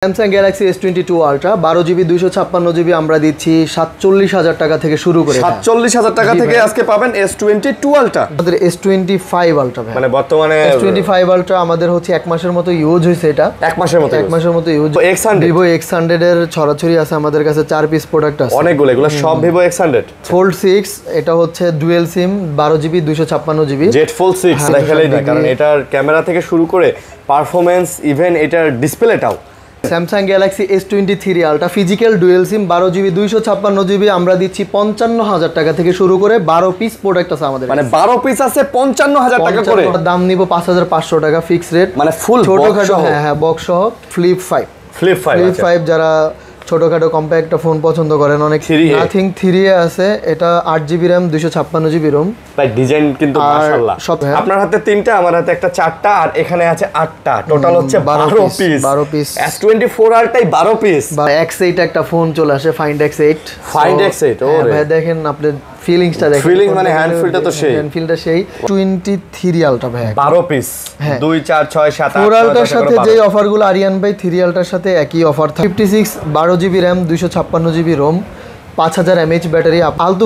Samsung Galaxy S22 Ultra 12GB 256GB আমরা দিচ্ছি ৪৭,০০০ টাকা থেকে শুরু করে ৪৭,০০০ টাকা থেকে আজকে পাবেন S22 Ultra আমাদের S25 Ultra মানে বর্তমানে S25 Ultra আমাদের হচ্ছে এক মাসের মতো ইউজ হইছে এটা এক মাসের মতো ইউজ Vivo X100 এর ছড়াছড়ি আছে আমাদের কাছে 4 পিস প্রোডাক্ট আছে অনেকগুলো এগুলো সব Vivo X100 Fold 6 এটা হচ্ছে dual SIM 12GB 256GB Z Fold 6 দেখালেই না কারণ এটার ক্যামেরা থেকে শুরু করে পারফরম্যান্স ইভেন এটার ডিসপ্লেটাও Samsung Galaxy S23 Ultra physical dual SIM 12GB 256GB আমরা দিচ্ছি ৫৫,০০০ টাকা থেকে শুরু করে 12 পিস প্রোডাক্ট আছে আমাদের মানে 12 পিস আছে ৫৫,০০০ টাকা করে দাম নিব ৫৫০০ টাকা ফিক্স রেট মানে ফুল ছোটখাটো হ্যাঁ বক্স সহ ফ্লিপ 5 যারা ছোটখাটো কম্প্যাক্ট ফোন পছন্দ করেন অনেক নাথিং 3 এ আছে এটা 8GB RAM 256GB ROM ভাই ডিজাইন কিন্তু মাশাআল্লাহ আপনার হাতে 3টা আমার হাতে একটা 4টা আর এখানে আছে 8টা টোটাল হচ্ছে 12 piece S24 Ultra 12 piece X8 একটা ফোন চলে আসে Find X8 ওরে ভাই দেখেন আপনি ফিলিংসটা দেখেন ফিলিং মানে হ্যান্ড ফিলটা তো সেই হ্যান্ড ফিলটা সেই 23 Ultra ভাই 12 পিস 2 4 6 7 8 4 Ultraর সাথে যে অফারগুলো আরিয়ান ভাই 3 Ultraর সাথে একই অফার থাকে 56 12GB RAM 256GB ROM 5000 mAh battery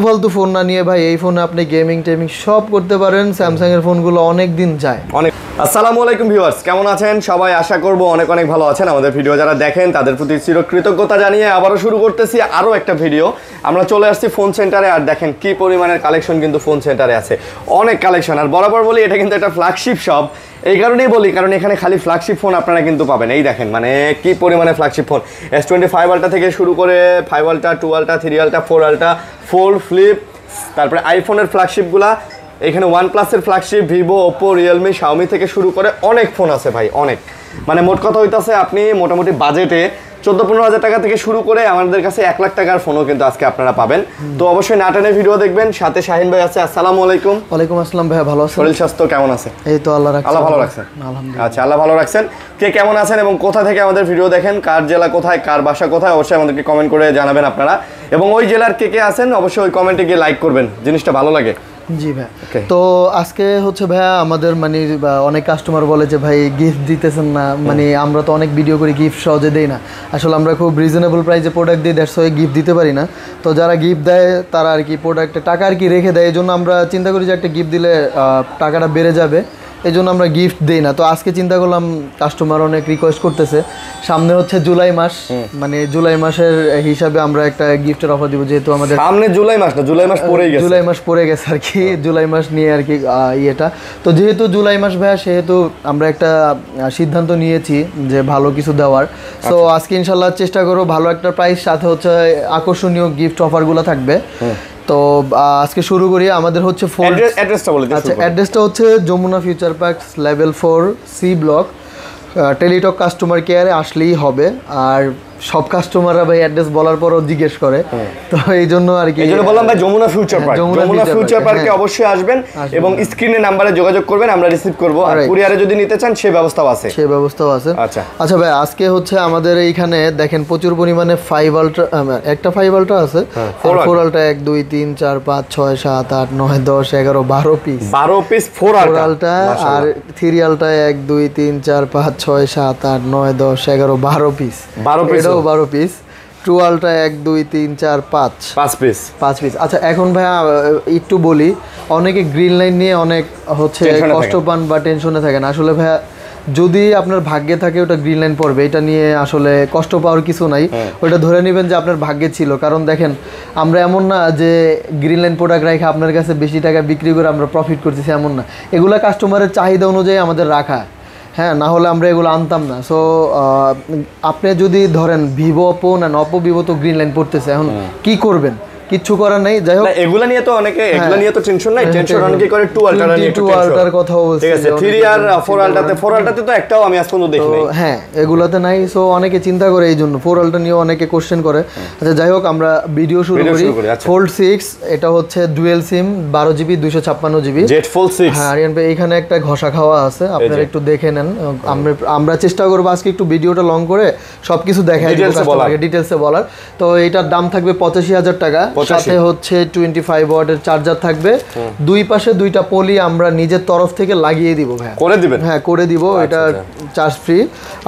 ফালতু ফোন না নিয়ে ভাই এই ফোনে আপনি গেমিং টেমিং সব করতে পারেন স্যামসাং এর ফোনগুলো অনেক দিন যায় অনেক আসসালামু আলাইকুম ভিউয়ার্স কেমন আছেন সবাই আশা করব অনেক ভালো আছেন আমাদের ভিডিও যারা দেখেন তাদের প্রতি চিরকৃতজ্ঞতা জানিয়ে আবারো শুরু করতেছি আরো একটা ভিডিও আমরা চলে আসছি ফোন সেন্টারে আর দেখেন কি পরিমাণের কালেকশন কিন্তু ফোন সেন্টারে আছে অনেক কালেকশন আর বরাবর বলি এটা কিন্তু একটা ফ্ল্যাগশিপ শপ এই কারণেই বলি কারণ এখানে খালি ফ্ল্যাগশিপ ফোন আপনারা কিন্তু পাবেন এই দেখেন মানে কি পরিমাণে ফ্ল্যাগশিপ ফোন S25 Ultra থেকে শুরু করে 5 Ultra 2 Ultra 3 Ultra 4 Ultra Fold Flip তারপরে আইফোনের ফ্ল্যাগশিপগুলা এখানে OnePlus এর flagship Vivo Oppo Realme Xiaomi থেকে শুরু করে অনেক ফোন আছে ভাই অনেক মানে মোট কথা হইতাছে আপনি মোটামুটি বাজেটে 14-15,000 টাকা থেকে শুরু করে আমাদের কাছে 1 লাখ টাকার ফোনও কিন্তু আজকে আপনারা পাবেন তো অবশ্যই নাটানে ভিডিও দেখবেন সাথে শাহিন ভাই আছে আসসালামু আলাইকুম ওয়ালাইকুম আসসালাম ভাই ভালো আছেন শরীর স্বাস্থ্য কেমন আছে এই তো আল্লাহ ভালো রাখছেন আলহামদুলিল্লাহ আচ্ছা আল্লাহ ভালো রাখছেন কে কেমন আছেন এবং কোথা থেকে আমাদের ভিডিও দেখেন কার জেলা কোথায় কার বাসা কোথায় অবশ্যই আমাদেরকে কমেন্ট করে জানাবেন আপনারা এবং ওই জেলার কে আছেন অবশ্যই ওই কমেন্টে গিয়ে লাইক করবেন জিনিসটা ভালো লাগে জি ভাই তো আজকে হচ্ছে ভাইয়া আমাদের মানে অনেক কাস্টমার বলে যে ভাই গিফট দিতেছেন না মানে আমরা তো অনেক ভিডিও করি গিফট সহজে দেই না আসলে আমরা খুব রিজনেবল প্রাইসে প্রোডাক্ট দিই দ্যাটস ওয়াই গিফট দিতে পারি না তো যারা গিফট দেয় তারা আর কি প্রোডাক্টে টাকা আর কি রেখে দেয় এই জন্য আমরা চিন্তা করি যে একটা গিফট দিলে টাকাটা বেড়ে যাবে এই জন্য আমরা গিফট দেই না তো আজকে চিন্তা করলাম কাস্টমার অনেক রিকোয়েস্ট করতেছে সামনে হচ্ছে জুলাই মাস মানে জুলাই মাসের হিসাবে আমরা একটা গিফটের অফার দিব যেহেতু আমাদের সামনে জুলাই মাস না জুলাই মাস পড়ে গেছে আর কি জুলাই মাস নিয়ে আর কি ইয়েটা তো যেহেতু জুলাই মাস ভাইয়া সেহেতু আমরা একটা সিদ্ধান্ত নিয়েছি যে ভালো কিছু দেওয়ার সো আজকে ইনশাল্লাহ চেষ্টা করব ভালো একটা প্রাইস সাথে হচ্ছে আকর্ষণীয় গিফট অফারগুলো থাকবে তো আজকে শুরু করি আমাদের হচ্ছে অ্যাড্রেসটা বলে দিন আচ্ছা অ্যাড্রেসটা হচ্ছে Jamuna future park level 4 C block Teletalk customer কেয়ারে আসলেই হবে আর সব কাস্টমাররা ভাই অ্যাড্রেস বলার পরও জিজ্ঞেস করে তো এই জন্য আর কি এইজন্য বললাম ভাই যমুনা ফিউচার পার্কে অবশ্যই আসবেন এবং স্ক্রিনে নম্বরে যোগাযোগ করবেন আমরা রিসিভ করব আর কুরিয়ারে যদি নিতে চান সেই ব্যবস্থাও আছে আচ্ছা ভাই আজকে হচ্ছে আমাদের এইখানে দেখেন প্রচুর পরিমাণে 5 Ultra একটা 5 Ultra আছে 4 Ultra 1 2 3 4 5 6 7 8 9 10 11 12 পিস 4 Ultra আর 3 Ultra 1 2 3 4 5 6 7 8 9 10 11 12 piece 12 piece 2 Ultra 1 2 3 4 5 piece আচ্ছা এখন ভাইয়া একটু বলি অনেকে গ্রিন লাইন নিয়ে অনেক হচ্ছে কষ্ট পান বা টেনশনে থাকেন আসলে ভাইয়া যদি আপনার ভাগ্যে থাকে ওটা গ্রিন লাইন পড়বে এটা নিয়ে আসলে কষ্ট পাওয়ার কিছু নাই ওটা ধরে নেবেন যে আপনার ভাগ্যে ছিল কারণ দেখেন আমরা এমন না যে গ্রিন লাইন প্রোডাক্ট রেখে আপনার কাছে বেশি টাকা বিক্রি করে আমরা প্রফিট করতেছি এমন না এগুলা কাস্টমারের চাহিদা অনুযায়ী আমাদের রাখা হ্যাঁ না হলে আমরা এগুলো আনতাম না সো আপনি যদি ধরেন ভিভো ওপো না অপো ভিভো তো গ্রিন লাইন পড়তেছে এখন কি করবেন কিচ্ছু করার নাই যাই হোক এগুলা নিয়ে তো অনেকে এগুলা নিয়ে তো টেনশন নাই টেনশন অনেকে করে 2 Ultra নিয়ে 2 Ultraর কথাও বলছি ঠিক আছে 3 আর 4 Ultraতে তো একটাও আমি আজ পর্যন্ত দেখি নাই হ্যাঁ এগুলাতে নাই সো অনেকে চিন্তা করে এই জন্য 4 Ultra নিয়ে অনেকে কোশ্চেন করে আচ্ছা যাই হোক আমরা ভিডিও শুরু করি Fold 6 এটা হচ্ছে dual SIM 12GB 256GB Z Fold 6 হ্যাঁ আরিয়ান ভাই এখানে একটা ঘষা খাওয়া আছে আপনারা একটু দেখে নেন আমরা চেষ্টা করব আজকে একটু ভিডিওটা লং করে সবকিছু দেখাই দিব কাস্টমারকে ডিটেইলসে বলার তো এটার দাম থাকবে 85,000 টাকা সাথে হচ্ছে 25 ওয়াটের চার্জার থাকবে, দুই পাশে দুইটা পলি আমরা নিজের তরফ থেকে লাগিয়ে দিব ভাই। করে দিবেন? হ্যাঁ করে দিব, এটা চার্জ ফ্রি।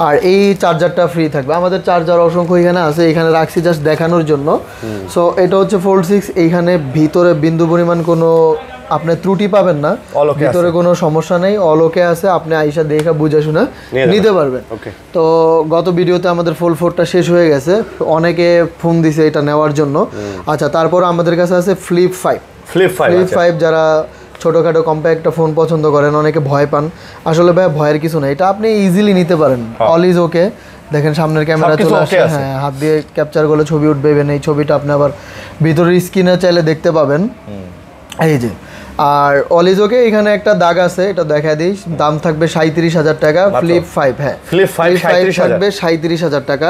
আর এই চার্জারটা ফ্রি থাকবে। আমাদের চার্জার অসংখ্য এখানে আছে, এখানে রাখছি জাস্ট দেখানোর জন্য। সো এটা হচ্ছে Fold 6, এইখানে ভিতরে বিন্দু পরিমাণ কোনো আপনি ত্রুটি পাবেন না, ভিতরে কোনো সমস্যা নেই, অলোকে আছে, আপনি আইসা দেখে বুঝে শুনে নিতে পারবেন। তো গত ভিডিওতে আমাদের Fold 4টা শেষ হয়ে গেছে, অনেকে ফোন দিছে এটা নেওয়ার জন্য। আচ্ছা, তারপর আমাদের কাছে আছে Flip 5 যারা ছোটখাটো কম্প্যাক্ট একটা ফোন পছন্দ করেন, অনেকে ভয় পান, আসলে ভাই ভয়ের কিছু নেই, এটা আপনি ইজিলি নিতে পারেন। অল ইজ ওকে, দেখেন সামনের ক্যামেরা চলে আসে, হ্যাঁ হাত দিয়ে ক্যাপচার করলে ছবি উঠবে, এই ছবিটা আপনি আবার ভিতরের স্ক্রিনে চাইলে দেখতে পাবেন। এই যে, আর অলিজোকে এখানে একটা দাগ আছে, এটা দেখা দিই, দাম থাকবে 37,000 টাকা। Flip 5, হ্যাঁ Flip 5 থাকবে 37,000 টাকা,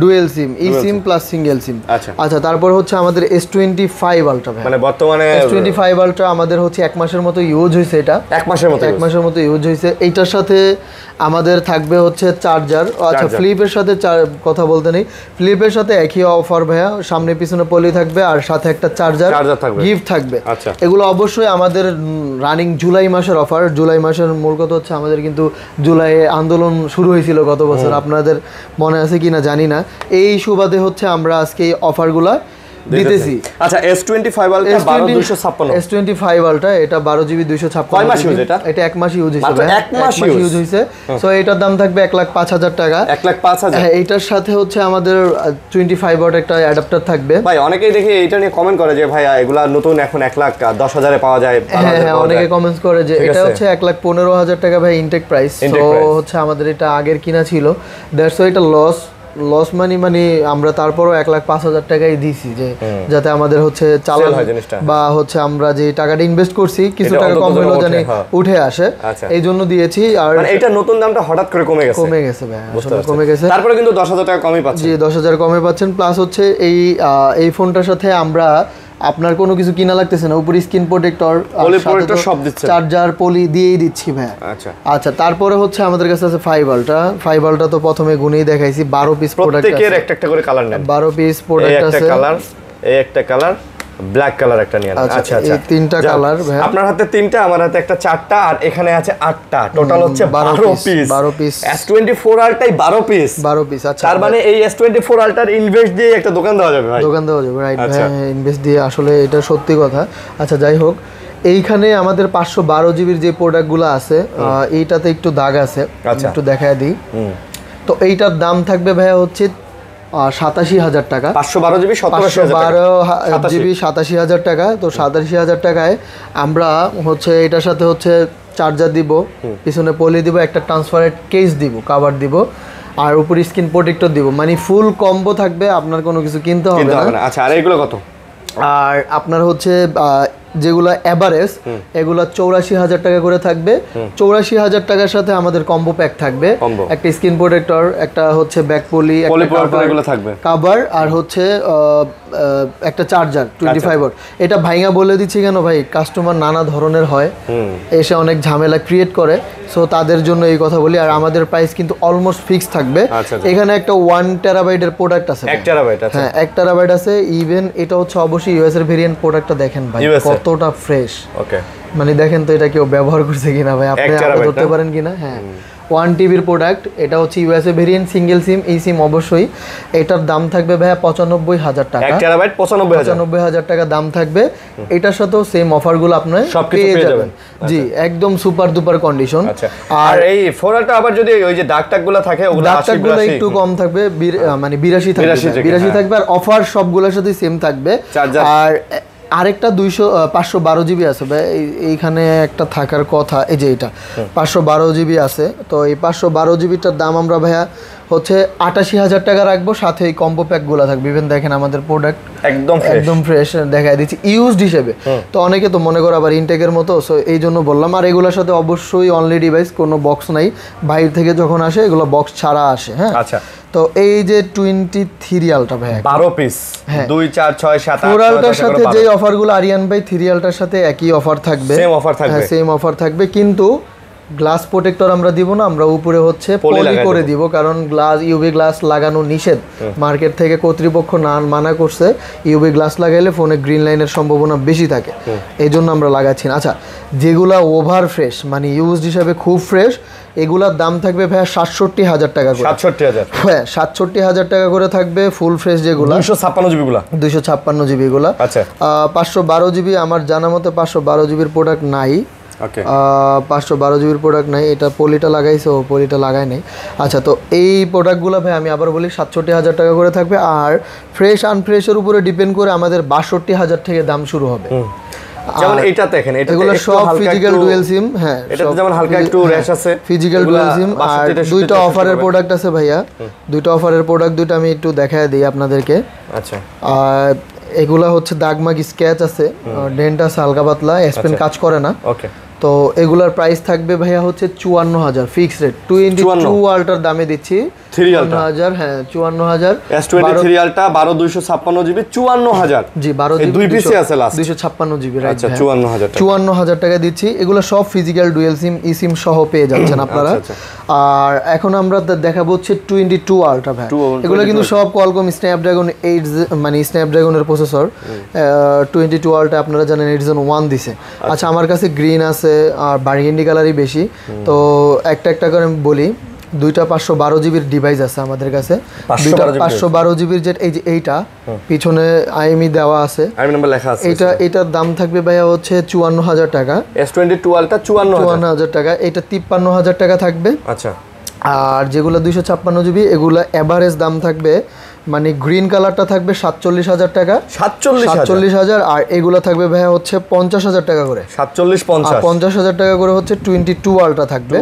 ডুয়েল সিম, ই সিম প্লাস সিঙ্গেল সিম। আচ্ছা, তারপর হচ্ছে আমাদের S25 আলট্রা, মানে বর্তমানে S25 আলট্রা আমাদের হচ্ছে 1 মাসের মতো ইউজ হয়েছে, এটা 1 মাসের মতো ইউজ হয়েছে। এইটার সাথে আমাদের থাকবে হচ্ছে চার্জার। আচ্ছা, ফ্লিপের সাথে কথা বলতে নেই, ফ্লিপের সাথে একই অফার ভাইয়া, সামনে পিছনে পলি থাকবে আর সাথে একটা চার্জার গিফট থাকবে। এগুলো অবশ্যই আমাদের রানিং জুলাই মাসের অফার। জুলাই মাসের মূল কথা হচ্ছে আমাদের কিন্তু জুলাইয়ে আন্দোলন শুরু হয়েছিল গত বছর, আপনাদের মনে আছে কিনা জানি না। এই সুবাদে হচ্ছে আমরা আজকে এই অফারগুলা দিতেছি। আচ্ছা, S25 আলট্রা 12256, S25 আলট্রা এটা 12GB 256। কয় মাস ইউজ এটা? এটা 1 মাস ইউজ হইছে, মাত্র 1 মাস ইউজ হইছে। সো এটার দাম থাকবে 1,05,000 টাকা। 1,05,000, হ্যাঁ। এটার সাথে হচ্ছে আমাদের 25 ওয়াট একটা অ্যাডাপ্টার থাকবে। ভাই অনেকেই দেখি এটা নিয়ে কমেন্ট করে যে ভাই এগুলা নতুন এখন 1,10,000 এ পাওয়া যায়। হ্যাঁ, অনেকে কমেন্টস করে যে এটা হচ্ছে 1,15,000 টাকা ভাই ইনটেক প্রাইস। তো হচ্ছে আমাদের এটা আগের কিনা ছিল, দ্যাটস ওয়াই এটা লস মানে আমরা তারপরও 1,05,000 টাকাই দিছি, যে যাতে আমাদের হচ্ছে চালান বা হচ্ছে আমরা যে টাকাটা ইনভেস্ট করছি কিছু টাকা কম হলেও জানি উঠে আসে, এই জন্য দিয়েছি। আর মানে এটা নতুন দামটা হঠাৎ করে কমে গেছে ভাই, আসলে কমে গেছে। তারপরে কিন্তু 10,000 টাকা কমই পাচ্ছেন। জি, 10,000 কমে পাচ্ছেন। প্লাস হচ্ছে এই ফোনটার সাথে আমরা আপনার কোনো কিছু কিনা লাগতেছে না, উপরে স্ক্রিন প্রোটেক্টর সব দিচ্ছে, চার্জার পলি দিয়েই দিচ্ছি ভাই। আচ্ছা, তারপরে হচ্ছে আমাদের কাছে আছে 5 আলট্রা তো প্রথমে গুনেই দেখাইছি, 12 পিস প্রোডাক্ট আছে, প্রত্যেকের একটা করে কালার নেন, 12 পিস প্রোডাক্ট আছে। এই একটা কালার ব্ল্যাক কালার একটা নিয়ে নেন। আচ্ছা, এই তিনটা কালার ভাই, আপনার হাতে 3টা, আমার হাতে একটা 4টা, আর এখানে আছে 8টা, টোটাল হচ্ছে 12 পিস। S24 আলট্রাই 12 piece. আচ্ছা, তার মানে এই S24 আলট্রার ইনভেস্ট দিয়ে একটা দোকান দেওয়া যাবে ভাই, রাইট ভাই, ইনভেস্ট দিয়ে, আসলে এটা সত্যি কথা। আচ্ছা, যাই হোক, এইখানে আমাদের 512 জিবির যে প্রোডাক্টগুলো আছে, এইটাতে একটু দাগ আছে, একটু দেখায় দিই। তো এইটার দাম থাকবে ভাইয়া হচ্ছে 87,000 টাকা। 512 জিবি 87,000 টাকা। তো 87,000 টাকায় আমরা হচ্ছে এটার সাথে হচ্ছে চার্জার দিব, পিছনে পলি দিব, একটা ট্রান্সপারেন্ট কেস দিব, কভার দিব, আর উপরে স্ক্রিন প্রোটেক্টর দিব, মানে ফুল কম্বো থাকবে, আপনার কোনো কিছু কিনতে হবে না। আচ্ছা, আর এগুলো কত? আর আপনার হচ্ছে যেগুলো এভারেজ, এগুলো 84,000 টাকা করে থাকবে। 84,000 টাকার সাথে আমাদের কম্বো প্যাক থাকবে, একটা স্ক্রিন প্রোটেক্টর, একটা হচ্ছে ব্যাক পলি, কভার, আর হচ্ছে একটা চার্জার 25 ওয়াট। এটা ভাইঙা বলে দিচ্ছি কেন ভাই, কাস্টমার নানা ধরনের হয়, এসে অনেক ঝামেলা ক্রিয়েট করে, সো তাদের জন্য এই কথা বলি। আর আমাদের প্রাইস কিন্তু অলমোস্ট ফিক্স থাকবে। এখানে একটা 1 টেরাবাইটের প্রোডাক্ট আছে, 1 টেরাবাইট, হ্যাঁ 1 টেরাবাইট আছে। ইভেন এটা হচ্ছে অবশ্যই ইউএস এর ভেরিয়েন্ট, প্রোডাক্টটা দেখেন ভাই কতটা ফ্রেশ, মানে দেখেন তো এটা কেউ ব্যবহার করছে কিনা ভাই, আপনি ধরতে পারেন কিনা। হ্যাঁ, 1 টিবির প্রোডাক্ট, এটা হচ্ছে ইউএসএ ভেরিয়েন্ট, সিঙ্গেল সিম, এই সিম অবশ্যই। এটার দাম থাকবে ভাইয়া 95,000 টাকা, 1 টেরাবাইট 95,000 টাকা দাম থাকবে। এটার সাথেও সেম অফারগুলো আপনি পেয়ে যাবেন। জি, একদম সুপার দুপার কন্ডিশন। আর এই ফোনটা আবার যদি ওই যে দাগ টাগগুলো থাকে, ওগুলো দাগগুলো একটু কম থাকবে, মানে 82 থাকবে, আর অফার সবগুলোর সাথে সেম থাকবে। আর আরেকটা 512 জিবি আছে ভাই, এইখানে একটা থাকার কথা, এই যে এটা 512 জিবি আছে। তো এই 512 জিবিটার দাম আমরা ভাইয়া হচ্ছে 88,000 টাকা রাখবো, সাথে এই কম্বো প্যাকগুলো থাকবে। ইভেন দেখেন আমাদের প্রোডাক্ট একদম ফ্রেশ দেখাই দিচ্ছি ইউজড হিসেবে। তো অনেকে তো মনে করে আবার ইনটেকের মতো, সো এই জন্য বললাম। আর এগুলোর সাথে অবশ্যই অনলি ডিভাইস, কোনো বক্স নাই, বাইরে থেকে যখন আসে এগুলো বক্স ছাড়া আসে। হ্যাঁ, আচ্ছা। তো এই যে 23 আলট্রা ভাই 12 পিস, 2 4 6 7 8 4 আলট্রার সাথে যে অফারগুলো আরিয়ান ভাই 3 আলট্রার সাথে একই অফার থাকবে, সেম অফার থাকবে, কিন্তু গ্লাস প্রোটেক্টর আমরা দিব না, আমরা উপরে হচ্ছে পলি করে দিব, কারণ গ্লাস ইউভি গ্লাস লাগানো নিষেধ মার্কেট থেকে কর্তৃপক্ষ মানা করছে। ইউভি গ্লাস লাগাইলে ফোনে গ্রিন লাইনের সম্ভাবনা বেশি থাকে, এই জন্য আমরা লাগাচ্ছি না। আচ্ছা, যেগুলা ওভার ফ্রেশ মানে ইউজড হিসাবে খুব ফ্রেশ, এগুলার দাম থাকবে ভাইয়া 67,000 টাকা করে। 67,000? হ্যাঁ, 67,000 টাকা করে থাকবে ফুল ফ্রেশ যেগুলো 256 জিবি গুলো। 256 জিবি গুলো। আচ্ছা, 512 জিবি আমার জানা মতে 512 জিবির প্রোডাক্ট নাই। ওকে, 512 জিবির প্রোডাক্ট নাই, এটা পলিটা লাগাইছে, ও পলিটা লাগায় নাই। আচ্ছা, তো এই প্রোডাক্টগুলো ভাই আমি আবার বলি 67,000 টাকা করে থাকবে। আর ফ্রেশ আনফ্রেশের উপরে ডিপেন্ড করে আমাদের 62,000 থেকে দাম শুরু হবে। যেমন এটা দেখেন, এগুলো সব ফিজিক্যাল ডুয়াল সিম। হ্যাঁ, এটাতে যেমন হালকা একটু র্যাশ আছে, ফিজিক্যাল ডুয়াল সিম। আর দুইটা অফারের প্রোডাক্ট আছে ভাইয়া, দুইটা অফারের প্রোডাক্ট দুইটা আমি একটু দেখায় দিই আপনাদেরকে। আচ্ছা, আর এগুলা হচ্ছে দাগমাগ স্কেচ আছে, ডেন্ট আছে হালকা পাতলা, এসপেন কাজ করে না। ওকে, তো এগুলার প্রাইস থাকবে ভাইয়া হচ্ছে 54,000 ফিক্স রেট। 22 আল্ট্রার দামে দিচ্ছি 54,000। হ্যাঁ, 54,000। S23 ultra 12256 GB 54,000। জি, 12 জিবি 2 পিসে আছে লাস্ট 256 জিবি। রাইট, আচ্ছা, 54,000 টাকা। 54,000 টাকা দিচ্ছি। এগুলো সব ফিজিক্যাল ডুয়াল সিম, ই সিম সহ পেয়ে যাচ্ছেন আপনারা। আর এখন আমরা দেখাবো হচ্ছে 22 আলট্রা ভাই। এগুলো কিন্তু সব কোয়ালকম স্ন্যাপড্রাগন 8 মানে স্ন্যাপড্রাগনের প্রসেসর। 22 আলট্রা আপনারা জানেন 8 Gen 1 দিছে। আচ্ছা, আমার কাছে গ্রিন আছে আর বার্গেন্ডি কালারই বেশি। তো একটা করে আমি বলি, দুইটা 512 জিবির ডিভাইস আছে আমাদের কাছে। দুইটা 512 জিবির যেটা এই যে এইটা পিছনে আইএমই দেওয়া আছে, আইএমই নাম্বার লেখা আছে। এটার দাম থাকবে ভাইয়া হচ্ছে 54,000 টাকা। S22 আলট্রা 54,000 টাকা। এটা 53,000 টাকা থাকবে। আচ্ছা, আর যেগুলো 256 জিবি এগুলো এভারেজ দাম থাকবে, মানে গ্রিন কালারটা থাকবে 47,000 টাকা। 47,000। আর এগুলো থাকবে ভাইয়া হচ্ছে 50,000 টাকা করে। 50,000 টাকা করে হচ্ছে 22 আলট্রা থাকবে।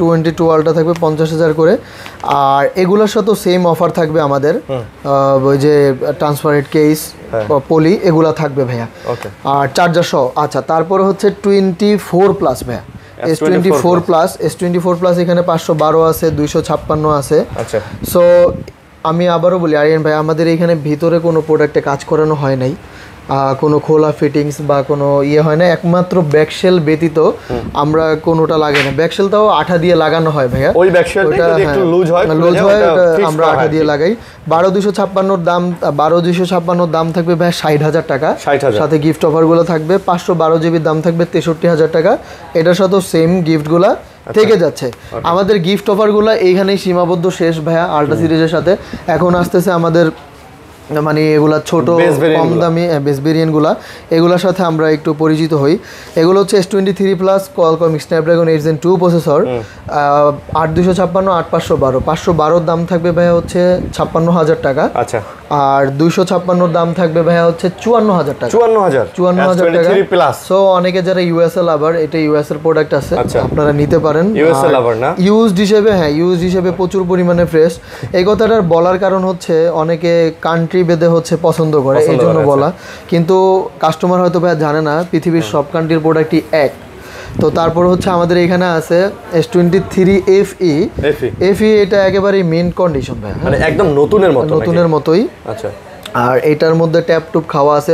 22 আলট্রা থাকবে 50,000 করে। আর এগুলোর সাথে সেম অফার থাকবে আমাদের, ওই যে ট্রান্সপারেন্ট কেস পলি এগুলা থাকবে ভাইয়া। আর চার্জার সহ। আচ্ছা, তারপরে হচ্ছে 24 প্লাস ভাইয়া, S24 প্লাস। S24 প্লাস এখানে 512 আছে, 256 আছে। আচ্ছা, সো আমি আবারও বলি আরিয়ান ভাই, আমাদের এখানে ভিতরে কোনো প্রোডাক্টে কাজ করানো হয় নাই, কোনো খোলা ফিটিংস বা কোনো ইয়ে হয় না, একমাত্র ব্যাকশেল ব্যতীত আমরা কোনোটা লাগাই না। ব্যাকশেলটাও আঠা দিয়ে লাগানো হয় ভাইয়া, ওই ব্যাকশেলটা একটু লুজ হয়, আমরা আঠা দিয়ে লাগাই। 12,256 দাম, 12,256 দাম থাকবে ভাইয়া 60,000 টাকা। সাথে গিফট অফারগুলো থাকবে। 512 জিবির দাম থাকবে 63,000 টাকা। এটার সাথেও সেম গিফটগুলা থেকে যাচ্ছে। আমাদের গিফট অফারগুলো এইখানেই সীমাবদ্ধ শেষ ভাইয়া আলট্রা সিরিজের সাথে। এখন আসতেছে আমাদের মানে এগুলা ছোট কম দামি বেস ভেরিয়েন্টগুলা, এগুলোর সাথে আমরা একটু পরিচিত হই। এগুলো হচ্ছে S23 plus Qualcomm Snapdragon 8 Gen 2 processor, 8256, 8512। 512 দাম থাকবে ভাইয়া হচ্ছে 56,000 টাকা। আচ্ছা, আর 256 দাম থাকবে ভাইয়া হচ্ছে 54,000 টাকা। 54,000 টাকা। সো অনেকে যারা ইউএসএ লাভার, এটা ইউএস এর প্রোডাক্ট আছে, আপনারা নিতে পারেন। ইউএসএ লাভার না, ইউজড হিসেবে, হ্যাঁ ইউজড হিসেবে প্রচুর পরিমাণে ফ্রেশ। এই কথাটার বলার কারণ হচ্ছে অনেকে কান্ট্রি বেদে হচ্ছে পছন্দ করে, এই জন্য বলা। কিন্তু কাস্টমার হয়তো ভাই জানে না পৃথিবীর সব কান্ট্রির প্রোডাক্টই এক। তো তারপর হচ্ছে আমাদের এখানে আছে S23 FE। এটা একেবারে মেইন কন্ডিশন ভাই, মানে একদম নতুনের মতোই। আচ্ছা, আর এটার মধ্যে ট্যাপ টুপ খাওয়া আছে।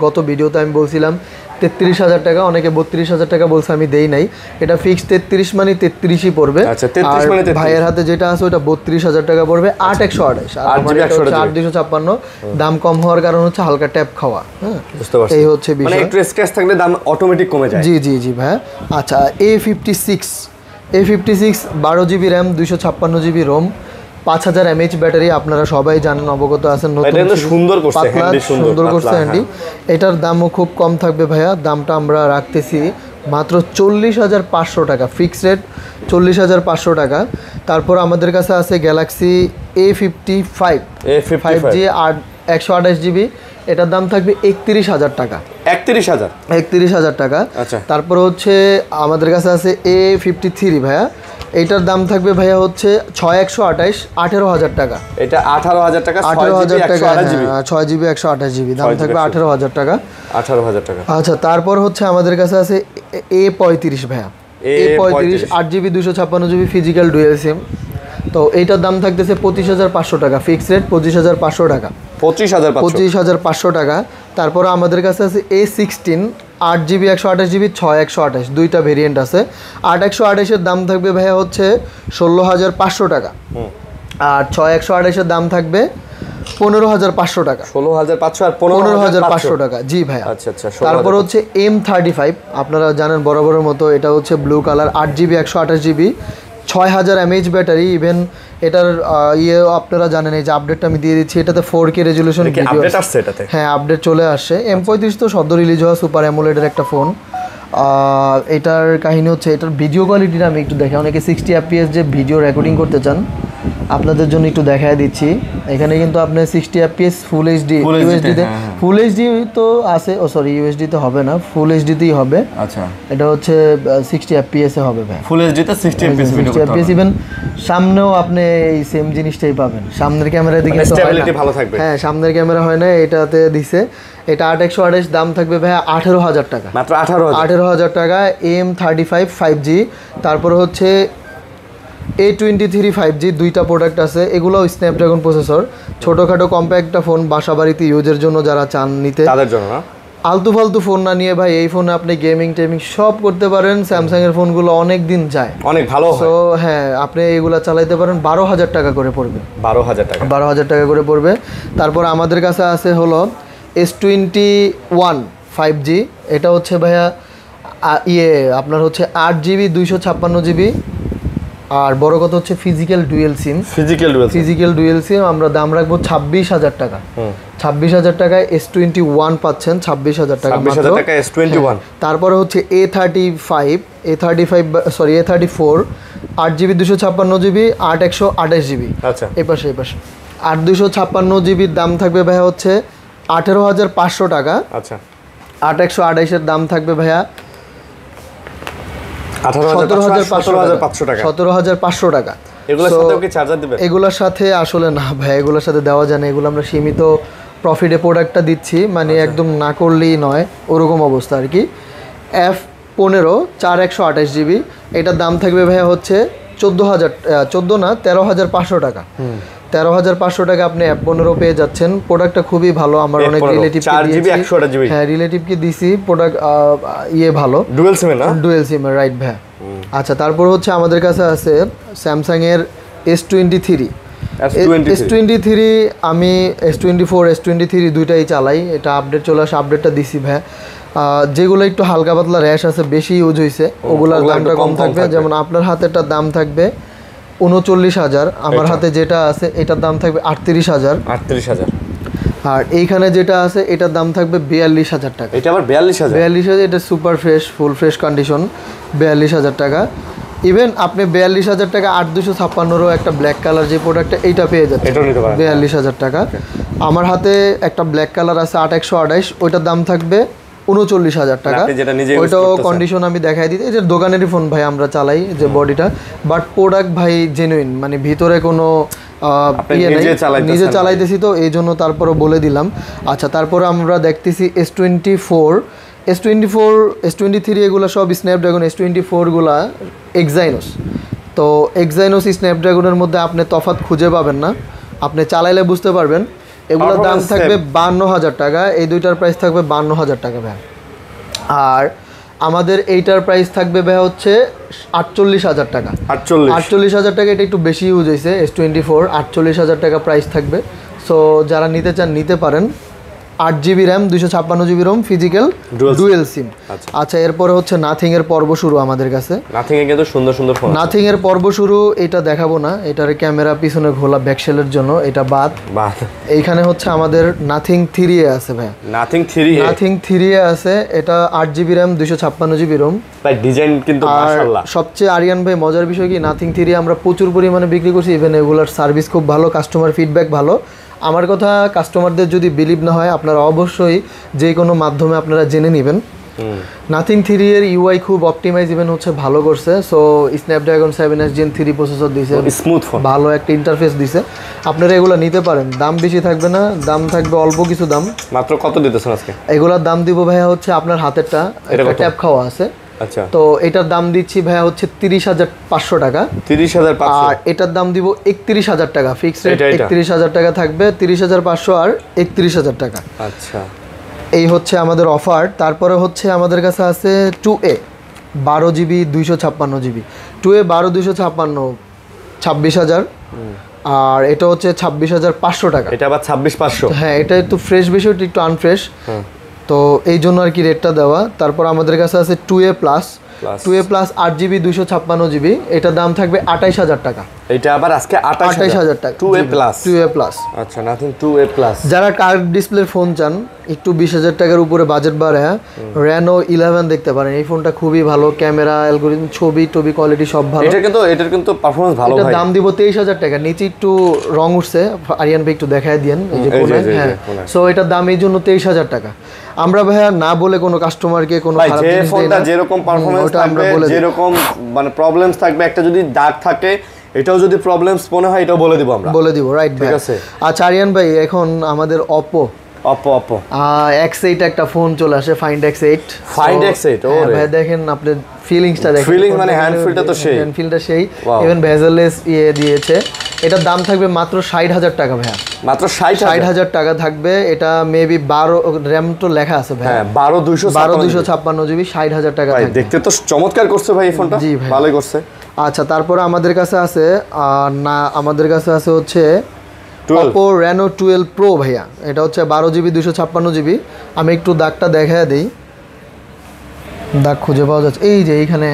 গত ভিডিওতে আমি বলছিলাম 33,000 টাকা, অনেকে 32,000 টাকা বলছে, আমি দেই নাই। এটা ফিক্স 33 মানে 33ই পড়বে। আর ভাইয়ের হাতে যেটা আছে ওটা 32,000 টাকা পড়বে। 8128 আর 8256। দাম কম হওয়ার কারণ হচ্ছে হালকা ট্যাপ খাওয়া। হ্যাঁ, বুঝতে পারছি, এই হচ্ছে বিষয়। মানে একটু স্ক্র্যাচ থাকলে দাম অটোমেটিক কমে যায়। জি ভাই। আচ্ছা, A56 12 GB RAM, 256 GB ROM, 5000 mAh battery. আপনারা সবাই জানেন, অবগত আছেন। সুন্দর করছে হ্যান্ডি। এটার দামও খুব কম থাকবে ভাইয়া। দামটা আমরা রাখতেছি মাত্র 40,500 টাকা, ফিক্স রেট 40,500 টাকা। তারপর আমাদের কাছে আছে গ্যালাক্সি A55 5G 128 জিবি। এটার দাম থাকবে 31,000 টাকা। 31,000 টাকা। আচ্ছা, তারপর হচ্ছে আমাদের কাছে আছে A53 ভাইয়া। এইটার দাম থাকবে ভাইয়া হচ্ছে 6128, 18,000 টাকা। এটা 18,000 টাকা, 18,000 টাকা। 6 জিবি 128 জিবি দাম থাকবে 18,000 টাকা। 18,000 টাকা। আচ্ছা, তারপর হচ্ছে আমাদের কাছে আছে A35 ভাইয়া। A35 8 GB 256 GB physical dual SIM. তো এইটার দাম থাকতেছে 25,500 টাকা, ফিক্স রেট 25,500 টাকা। 25,500 টাকা। তারপর আমাদের কাছে আছে A16 8GB 128GB 6128 দুইটা ভেরিয়েন্ট আছে। 8128-এর দাম থাকবে ভাইয়া হচ্ছে 16,500 টাকা, আর 6128-এর দাম থাকবে 15,500 টাকা। 16,500 আর 15,500 টাকা, জি ভাইয়া। আচ্ছা আচ্ছা। তারপর হচ্ছে M35, আপনারা জানেন বরাবরের মতো এটা হচ্ছে blue colour, 8GB 128GB 6000 mAh battery. Even এটার আপনারা জানেন, এই যে আপডেটটা আমি দিয়ে দিচ্ছি, এটাতে 4K রেজলিউশন আপডেট আসছে এটাতে। হ্যাঁ, আপডেট চলে আসছে। M35 তো সদ্য রিলিজ হওয়া সুপার অ্যামোলেডের একটা ফোন। এটার কাহিনী হচ্ছে, এটার ভিডিও কোয়ালিটিটা আমি একটু দেখে, অনেকে 60 fps যে ভিডিও রেকর্ডিং করতে চান, আপনাদের জন্য একটু দেখায় দিচ্ছি। এখানে কিন্তু আপনি 60 fps ফুল এইচডি ইউএসডিতে, ফুল এইচডি তো আছে, ও সরি ইউএসডি তে হবে না, ফুল এইচডিতেই হবে। আচ্ছা, এটা হচ্ছে 60 fps এ হবে ভাই, ফুল এইচডিতে 60 fps ভিডিও করতে হবে। ইভেন সামনেও আপনি এই সেম জিনিসটাই পাবেন, সামনের ক্যামেরার দিকে স্টেবিলিটি ভালো থাকবে। হ্যাঁ, সামনের ক্যামেরা হয় না, এটাতে দিছে। এটা 8128 দাম থাকবে ভাই 18,000 টাকা, মাত্র 18,000 টাকা। M35 5G, তারপর হচ্ছে A23 5G, দুইটা প্রোডাক্ট আছে। এগুলোও স্ন্যাপড্রাগন প্রসেসর, ছোটোখাটো কম্প্যাক্ট ফোন, বাসা বাড়িতে ইউজের জন্য যারা চান নিতে, তাদের জন্য না। আলতু ফালতু ফোন না নিয়ে ভাই এই ফোনে আপনি গেমিং টেমিং সব করতে পারেন। স্যামসাং এর ফোনগুলো অনেক দিন যায়, অনেক ভালো হয়। তো হ্যাঁ, আপনি এগুলা চালাইতে পারেন। 12,000 টাকা করে পড়বে, 12,000 টাকা, 12,000 টাকা করে পড়বে। তারপর আমাদের কাছে আছে হলো S21 5G, এটা হচ্ছে ভাইয়া আপনার হচ্ছে 8GB 256GB, আর বড় কথা হচ্ছে ফিজিক্যাল ডুয়েল সিম। ফিজিক্যাল ডুয়েল সিম আমরা দাম রাখবো 26,000 টাকা। 26,000 টাকায় S21 পাচ্ছেন, 26,000 টাকা মাত্র। S21। তারপরে হচ্ছে A34 8GB 256GB 8128GB। আচ্ছা, এই পাশে 8256GBর দাম থাকবে ভাইয়া হচ্ছে 18,500 টাকা। আচ্ছা, 8128-এর দাম থাকবে ভাইয়া 17,500 টাকা। এগুলোর সাথে আসলে না ভাই, এগুলোর সাথে দেওয়া যায় না, এগুলো আমরা সীমিত প্রফিটে প্রোডাক্টটা দিচ্ছি, মানে একদম না করলেই নয় ওরকম অবস্থা আর কি। F15 4128GB, এটার দাম থাকবে ভাইয়া হচ্ছে 13,500 টাকা। 13,500 টাকা আপনি F15 পেয়ে যাচ্ছেন। প্রোডাক্টটা খুবই ভালো, আমার অনেক রিলেটিভকে দিছি। প্রোডাক্ট ভালো, ডুয়েল সিম না, ডুয়েল সিম রাইট ভাই। আচ্ছা, তারপর হচ্ছে আমাদের কাছে আছে স্যামসাং এর S23। আমি S24 S23 দুইটাই চালাই, এটা আপডেট চলে আসে, আপডেটটা দিছি ভাই। যেগুলো একটু হালকা পাতলা র্যাশ আছে, বেশি ইউজ হয়েছে, ওগুলোর দামটা কম থাকবে। যেমন আপনার হাতেরটার দাম থাকবে 39,000, আমার হাতে যেটা আছে এটার দাম থাকবে 38,000। আর এইখানে যেটা আছে এটার দাম থাকবে 42,000 টাকা। এটা আবার 42,000? এটা super fresh, full fresh condition, 42,000 টাকা। ইভেন আপনি 42,000 টাকা 8256-রও একটা ব্ল্যাক কালার যে প্রোডাক্টটা, এইটা পেয়ে যাচ্ছে 42,000 টাকা। আমার হাতে একটা ব্ল্যাক কালার আছে 8128, ওইটার দাম থাকবে 39,000 টাকা। ওইটাও কন্ডিশন আমি দেখাই দিই, এটা দোকানেরই ফোন ভাই, আমরা চালাই যে বডিটা, বাট প্রোডাক্ট ভাই জেনুইন, মানে ভিতরে কোনো নিজে চালাইতেছি তো এই জন্য তারপরও বলে দিলাম। আচ্ছা, তারপরে আমরা দেখতেছি S24 S23 এগুলো সব স্ন্যাপড্রাগন, S24 গুলা এক্সাইনোস। তো এক্সাইনোস স্ন্যাপড্রাগনের মধ্যে আপনি তফাৎ খুঁজে পাবেন না, আপনি চালাইলে বুঝতে পারবেন। এগুলোর দাম থাকবে 52,000 টাকা, এই দুইটার প্রাইস থাকবে 52,000 টাকা ভাই। আর আমাদের এইটার প্রাইস থাকবে ভাই হচ্ছে 48,000 টাকা। 48,000 টাকা, এটা একটু বেশি ইউজ হয়েছে। S24 48,000 টাকা প্রাইস থাকবে। সো যারা নিতে চান নিতে পারেন। 8GB RAM 256GB ROM, physical dual SIM. আচ্ছা, এরপরে হচ্ছে নাথিং এর পর্ব শুরু আমাদের কাছে। নাথিং এর কিন্তু সুন্দর সুন্দর ফোন। নাথিং এর পর্ব শুরু, এটা দেখাবো না, এটার ক্যামেরা পিছনে ঘোলা ব্যাকশেলের জন্য এটা বাদ। এইখানে হচ্ছে আমাদের নাথিং 3A আছে ভাই। নাথিং 3A আছে, এটা 8GB র্যাম 256GB রোম। ভাই ডিজাইন কিন্তু মাশাআল্লাহ। সবচেয়ে আরিয়ান ভাই মজার বিষয় কি, নাথিং 3A আমরা প্রচুর পরিমাণে বিক্রি করছি, ইভেন এগুলার সার্ভিস খুব ভালো, কাস্টমার ফিডব্যাক ভালো। আমার কথা কাস্টমারদের যদি বিলিভ না হয়, আপনারা অবশ্যই যে কোনো মাধ্যমে আপনারা জেনে নেবেন। নাথিং 3 এর ইউআই খুব অপটিমাইজ, ইভেন হচ্ছে ভালো করছে। So Snapdragon 7S Gen 3 processor দিয়েছে, স্মুথ ফোন, ভালো একটা ইন্টারফেস দিয়েছে। আপনারা এগুলো নিতে পারেন, দাম বেশি থাকবে না, দাম থাকবে অল্প কিছু দাম। মাত্র কত দিতেছেন আজকে? এগুলোর দাম দিব ভাইয়া হচ্ছে আপনার হাতেরটা একটা ট্যাপ খাওয়া আছে। আচ্ছা, তো এটার দাম দিচ্ছি ভাইয়া হচ্ছে 30,500 টাকা। 30,500। আর এটার দাম দিব 31,000 টাকা, ফিক্সড রেট 31,000 টাকা থাকবে। 30,500 আর 31,000 টাকা। আচ্ছা, এই হচ্ছে আমাদের অফার। তারপরে হচ্ছে আমাদের কাছে আছে 2A 12GB 256GB 2A 12 256 26,000, আর এটা হচ্ছে 26,500 টাকা। এটা আবার 26,500। হ্যাঁ, এটা একটু ফ্রেশ বেশি, একটু আনফ্রেশ, তো এই জন্য আর কি রেটটা দেওয়া। তারপর আমাদের কাছে আছে 2A প্লাস 8GB 256GB, এটার দাম থাকবে 28,000 টাকা। এটা আবার আজকে 28,000 টাকা। 2A plus. আচ্ছা, নাথিং 2A প্লাস। যারা কার্ভ ডিসপ্লের ফোন চান, একটু 20,000 টাকার উপরে বাজেট বাড়ে, Reno 11 দেখতে পারেন। এই ফোনটা খুবই ভালো, ক্যামেরা, অ্যালগরিদম, ছবি কোয়ালিটি সব ভালো। এটার কিন্তু পারফরম্যান্স ভালো ভাই। এটার দাম দিব 23,000 টাকা। নিচে একটু রং উঠছে, আরিয়ান ভাই একটু দেখায় দেন, এই যে কোণায়। হ্যাঁ, সো এটার দাম এই জন্য 23,000 টাকা। আমরা ভাইয়া না বলে কোনো কাস্টমারকে কোনো খারাপ জিনিস দেই না। যেরকম পারফরম্যান্স থাকবে, যেরকম মানে প্রবলেমস থাকবে, একটা যদি দাগ থাকে, এটাও যদি প্রবলেমস মনে হয়, এটাও বলে দিব আমরা, বলে দিব। রাইট, ঠিক আছে। আচ্ছা আরিয়ান ভাই, এখন আমাদের Oppo X8 একটা ফোন চলে আসে, Find X8। ওরে ভাই, দেখেন আপনি ফিলিংসটা দেখেন, ফিলিং মানে হ্যান্ড ফিলটা তো সেই, হ্যান্ড ফিলটা সেই, ইভেন বেজেললেস দিয়েছে। এটার দাম থাকবে মাত্র 60,000 টাকা ভাইয়া। মাত্র 60,000 টাকা থাকবে। এটা মেবি 12 RAM তো লেখা আছে ভাই। হ্যাঁ, 12 256GB 60,000 টাকা থাকবে। দেখতে তো চমৎকার করছে ভাই এই ফোনটা। জি ভাই, ভালোই করছে। আচ্ছা, তারপরে আমাদের কাছে আছে আমাদের কাছে আছে হচ্ছে Oppo Reno 12 Pro ভাইয়া। এটা হচ্ছে 12GB 256GB। আমি একটু দাগটা দেখায় দিই, দাগ খুঁজে পাওয়া যাচ্ছে, এই যে এইখানে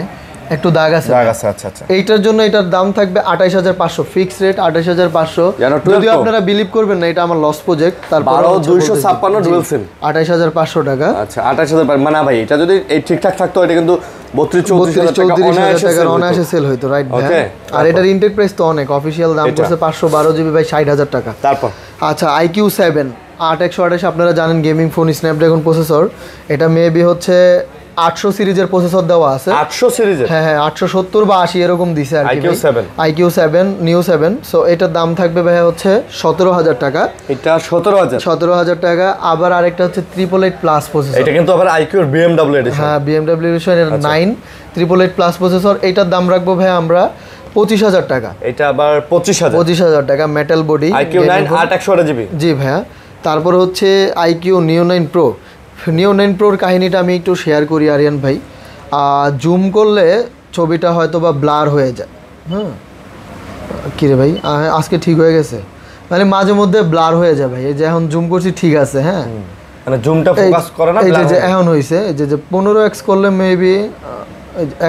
একটু দাগ আছে। আচ্ছা। এইটার জন্য এটার দাম থাকবে 28,500, ফিক্স রেট 28,500। যদিও আপনারা বিলিভ করবেন না, এটা আমার লস প্রজেক্ট। তারপর 12 ডুয়াল সিম 28,500 টাকা। আচ্ছা, 28,000 মানে ভাই, এটা যদি এই ঠিকঠাক থাকতো, এটা কিন্তু 32-34,000 টাকা অনায়াসে সেল হইতো। রাইট ভাই। আর এটার ইনটেক প্রাইস তো অনেক, অফিশিয়াল দাম করছে 512GB ভাই 60,000 টাকা। তারপর আচ্ছা, IQ7 8128, আপনারা জানেন গেমিং ফোন, স্ন্যাপড্রাগন প্রসেসর। এটা মেবি হচ্ছে 800 সিরিজের প্রসেসর দেওয়া আছে। 800 সিরিজের? হ্যাঁ, 870 বা 80 এরকম দিছে আর কি। IQ7 new 7। সো এটার দাম থাকবে ভাই হচ্ছে 17,000 টাকা। এটা 17,000 টাকা। আবার আরেকটা হচ্ছে 888 প্লাস প্রসেসর। এটা কিন্তু আবার IQ এর BMW এডিশন। হ্যাঁ, BMW এডিশন 9 888 প্লাস প্রসেসর। এটার দাম রাখবো ভাই আমরা 25,000 টাকা। এটা আবার 25,000 টাকা, মেটাল বডি, IQ9 8/128GB। জি ভাইয়া। তারপর হচ্ছে IQ Neo 9 Pro। Neo 9 Proর কাহিনীটা আমি একটু শেয়ার করি আরিয়ান ভাই। জুম করলে ছবিটা হয়তো বা ব্লার হয়ে যায়। হ্যাঁ, কিরে ভাই, আজকে ঠিক হয়ে গেছে? মানে মাঝে মধ্যে ব্লার হয়ে যায় ভাই। এই যে এখন জুম করছি, ঠিক আছে। হ্যাঁ, মানে জুমটা ফোকাস করে না, এই যে এখন হইছে, এই যে 15x করলে মেবি,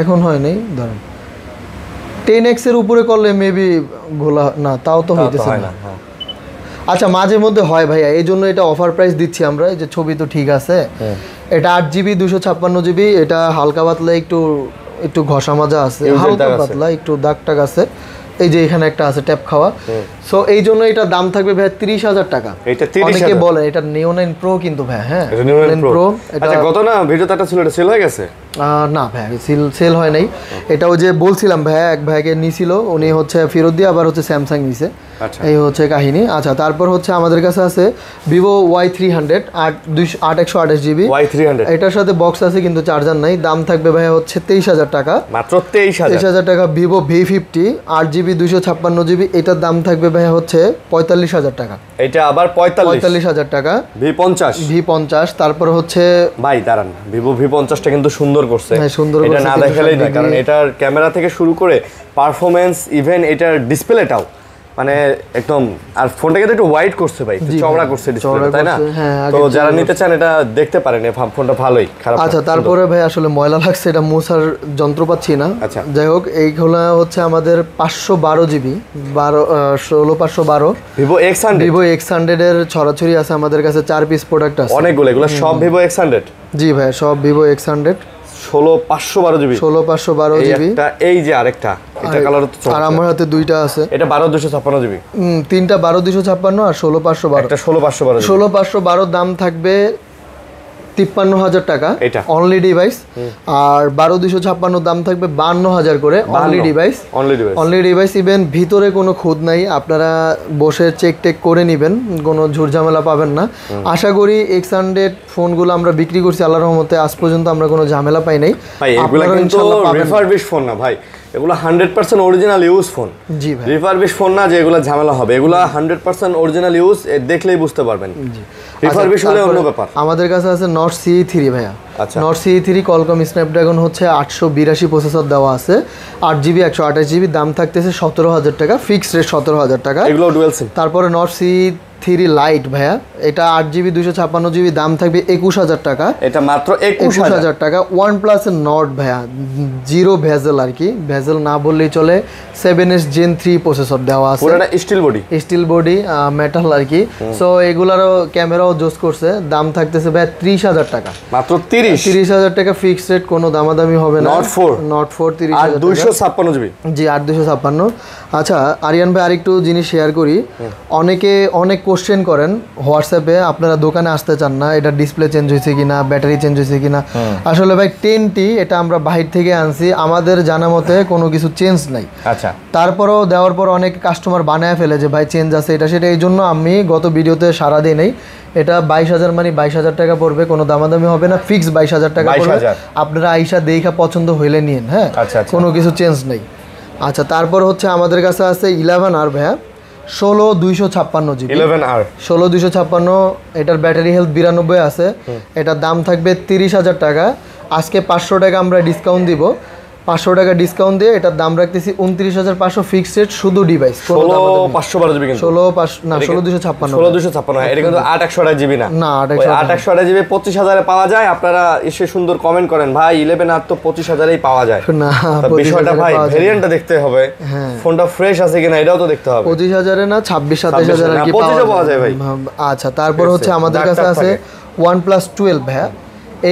এখন হয় নাই, ধরেন 10x এর উপরে করলে মেবি ঘোলা না, তাও তো হইতেছে না। আচ্ছা, মাঝে মধ্যে হয় ভাইয়া, এই জন্য এটা অফার প্রাইস দিচ্ছি আমরা। এই যে ছবি তো ঠিক আছে। এটা 8GB 256GB। এটা হালকা পাতলা একটু ঘষা মাজা আছে, হালকা পাতলা একটু দাগ টাগ আছে। এই যে এখানে একটা আছে ট্যাপ খাওয়া। সো এই জন্য এটা দাম থাকবে ভাই 30,000 টাকা। এটা 30,000 অনেকে বলে এটা Neo 9 Pro কিন্তু ভাই। হ্যাঁ, Neo 9 Pro। আচ্ছা, কত না ভিডিওতে একটা ছিল, এটা সেল হয়ে গেছে? না ভাই, সেল হয় নাই। এটা ওই যে বলছিলাম ভাই, এক ভাইকে নিছিল, উনি হচ্ছে ফেরত দিয়ে আবার হচ্ছে স্যামসাং নিছে। এই হচ্ছে কাহিনী। আচ্ছা, তারপর হচ্ছে আমাদের কাছে আছে Vivo Y300 8/128GB। এটার সাথে বক্স আছে কিন্তু চার্জার নাই। দাম থাকবে ভাই হচ্ছে 23,000 টাকা। মাত্র 23,000 টাকা। Vivo V50 8GB 256GB। এটার দাম থাকবে ভাই হচ্ছে 45,000 টাকা। এটা আবার 45,000 টাকা। V50। তারপর হচ্ছে ভাই দাঁড়ান, Vivo V50টা কিন্তু সুন্দর করছে। হ্যাঁ, সুন্দর। এটা না দেখালেই না, কারণ এটার ক্যামেরা থেকে শুরু করে পারফরম্যান্স, ইভেন এটার ডিসপ্লেটাও মানে একদম, আর ফোনটাকে তো একটু ওয়াইড করছে ভাই, চওড়া করছে ডিসপ্লেটা, তাই না? তো যারা নিতে চান এটা দেখতে পারেন, এই ফোনটা ভালোই, খারাপ না। আচ্ছা, তারপরে ভাই আসলে ময়লা লাগছে, এটা মোছার যন্ত্র পাচ্ছি না। আচ্ছা, যাই হোক, এইগুলো হচ্ছে আমাদের 512GB 16512 Vivo X100 এর ছড়াছড়ি আছে আমাদের কাছে। 4 পিস প্রোডাক্ট আছে অনেকগুলো। এগুলো সব Vivo X100? জি ভাই, সব Vivo X100 16512GB। এটা এই যে আরেকটা, এটা কালার তো আর আমার হাতে দুইটা আছে। এটা 12256GB। তিনটা 12256 আর 16512। এটা 16512। 16512 দাম থাকবে 53,000 টাকা অনলি ডিভাইস। আর 12256 দাম থাকবে 52,000 করে অনলি ডিভাইস। ইভেন ভিতরে কোনো খুদ নাই, আপনারা বসে চেক করে নেবেন, কোনো ঝুরঝামেলা পাবেন না। আশা করি X100 ফোনগুলো আমরা বিক্রি করছি আল্লাহর রহমতে, আজ পর্যন্ত আমরা কোনো ঝামেলা পাই নাই। ভাই এগুলো কিন্তু রিফারবিশ ফোন না ভাই, এগুলো 100% অরিজিনাল ইউজ ফোন। জি ভাই, রিফারবিশ ফোন না যে এগুলো ঝামেলা হবে, এগুলো 100% অরিজিনাল ইউজ, দেখলেই বুঝতে পারবেন। জি, রিফারবিশ হলে অন্য ব্যাপার। আমাদের কাছে আছে নট CE3 ভাইয়া। আচ্ছা, নট CE3 কলকম স্ন্যাপড্রাগন হচ্ছে 882 প্রসেসর দেওয়া আছে, 8GB 128GB, দাম থাকতেছে 17,000 টাকা, ফিক্সড রেট 17,000 টাকা। এগুলো ডুয়াল সিম। তারপরে নট CE3 লাইট ভাইয়া, এটা 8GB 256GB, দাম থাকবে 21,000 টাকা। এটা মাত্র 21,000 টাকা। OnePlus এর নট ভাইয়া, জিরো ভেজেল আর কি, ভেজেল না বললেই চলে, 7S Gen 3 প্রসেসর দেওয়া আছে, পুরোটা steel body, steel body metal আর কি। সো এগুলারও ক্যামেরাও জোস করছে, দাম থাকতেছে ভাই 30,000 টাকা, মাত্র 30,000 টাকা ফিক্সড রেট, কোনো দামাদামি হবে না। নট 4 আর 256GB। জি, 8 256। আচ্ছা আরিয়ান ভাই, আরেকটু জিনিস শেয়ার করি। অনেকে অনেক কোশ্চেন করেন হোয়াটসঅ্যাপে, আপনারা দোকানে আসতে চান না, এটা ডিসপ্লে চেঞ্জ হয়েছে কিনা, ব্যাটারি চেঞ্জ হয়েছে কিনা। আসলে ভাই 10T এটা আমরা বাহির থেকে আনছি, আমাদের জানা মতে কোনো কিছু চেঞ্জ নাই। আচ্ছা, তারপরেও দেওয়ার পর অনেক কাস্টমার বানায় ফেলে যে ভাই চেঞ্জ আছে এটা সেটা, এই জন্য আমি গত ভিডিওতে সারা দিই নেই। এটা 22,000 মানে 22,000 টাকা পড়বে, কোনো দামাদামি হবে না, ফিক্স 22,000 টাকা পড়বে। আপনারা আইসা দেখা পছন্দ হইলে নিন, হ্যাঁ, কোনো কিছু চেঞ্জ নেই। আচ্ছা, তারপর হচ্ছে আমাদের কাছে আছে 11R ভাইয়া, 16 256GB। 16 256, এটার ব্যাটারি হেলথ 92 আছে, এটার দাম থাকবে 30,000 টাকা। আজকে 500 টাকা আমরা ডিসকাউন্ট দিব, 500 টাকা ডিসকাউন্ট দিয়ে এটার দাম রাখতেছি 29,500 ফিক্সড রেট, শুধু ডিভাইস। 16,512GB কিন্তু 16 এটা কিন্তু 8/128GB না, 8/128GB 25,000 এ পাওয়া যায়। আপনারা এসে সুন্দর কমেন্ট করেন, ভাই 11R তো 25,000 পাওয়া যায় না, বিষয়টা ভাই ভেরিয়েন্টটা দেখতে হবে, ফোনটা ফ্রেশ আছে কিনা এটাও তো দেখতে হবে। 25,000 এ না, 26-27,000 আর কি পাওয়া যায় ভাই। আচ্ছা, তারপর হচ্ছে আমাদের কাছে আছে OnePlus 12 ভাইয়া।